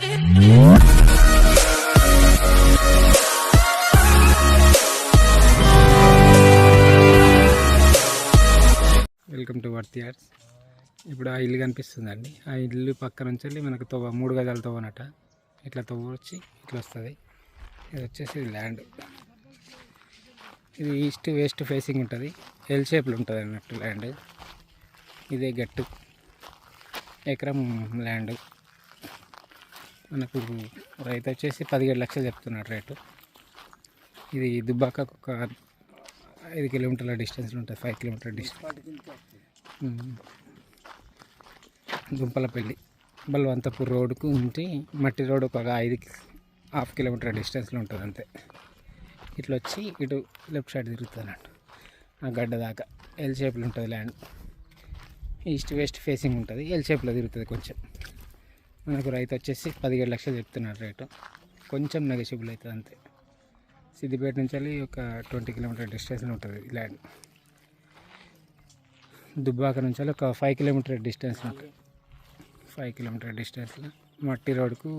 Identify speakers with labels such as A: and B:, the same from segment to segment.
A: Welcome to వర్తి arts. ఇప్పుడు ఆ ఇల్లు కనిపిస్తుందండి. ఆ ఇల్లు పక్క నుంచి వెళ్ళి మనకు 3 గజాల తవ్వనట. ఇట్లా తవ్వ వచ్చి ఇట్లా వస్తుంది. ఇది వచ్చేసి ల్యాండ్. ఇది ఈస్ట్ వెస్ట్ ఫేసింగ్ ఉంటుంది. ఎల్ షేప్లో ఉంటుంది అన్నట్టు ల్యాండ్. ఇదే గట్టు ఎకరం ల్యాండ్. మనకు రైతు వచ్చేసి 17 లక్షలు చెప్తున్నాడు రేటు. ఇది దుబ్బాకకు ఒక 5 కిలోమీటర్ల డిస్టెన్స్లో ఉంటుంది. 5 కిలోమీటర్ డిస్టెన్స్. దుంపలపల్లి బల్వంతపూర్ రోడ్డుకు ఉంచి మట్టి రోడ్ ఒక 5.5 కిలోమీటర్ డిస్టెన్స్లో ఉంటుంది అంతే. ఇట్లా వచ్చి ఇటు లెఫ్ట్ సైడ్ తిరుగుతుంది అన్నట్టు. ఆ గడ్డ దాకా ఎల్ షేప్లో ఉంటుంది ల్యాండ్. ఈస్ట్ వెస్ట్ ఫేసింగ్ ఉంటుంది. ఎల్ షేప్లో తిరుగుతుంది కొంచెం. మనకు రైతు వచ్చేసి 17 లక్షలు చెప్తున్నారు రేటు. కొంచెం నెగోషియబుల్ అవుతుంది అంతే. సిద్దిపేట నుంచి వెళ్ళి ఒక 20 కిలోమీటర్ డిస్టెన్స్లో ఉంటుంది ల్యాండ్. దుబ్బాక నుంచి వెళ్ళి ఒక 5 కిలోమీటర్ డిస్టెన్స్లో ఉంటుంది. 5 కిలోమీటర్ డిస్టెన్స్లో మట్టి రోడ్కు,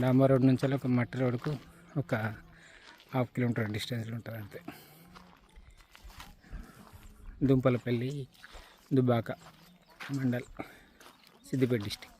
A: డాంబర్ రోడ్ నుంచి వెళ్ళి ఒక మట్టి రోడ్కు ఒక 1/2 కిలోమీటర్ డిస్టెన్స్లో ఉంటుంది అంతే. దుంపలపల్లి, దుబ్బాక మండల్, సిద్దిపేట డిస్టిక్.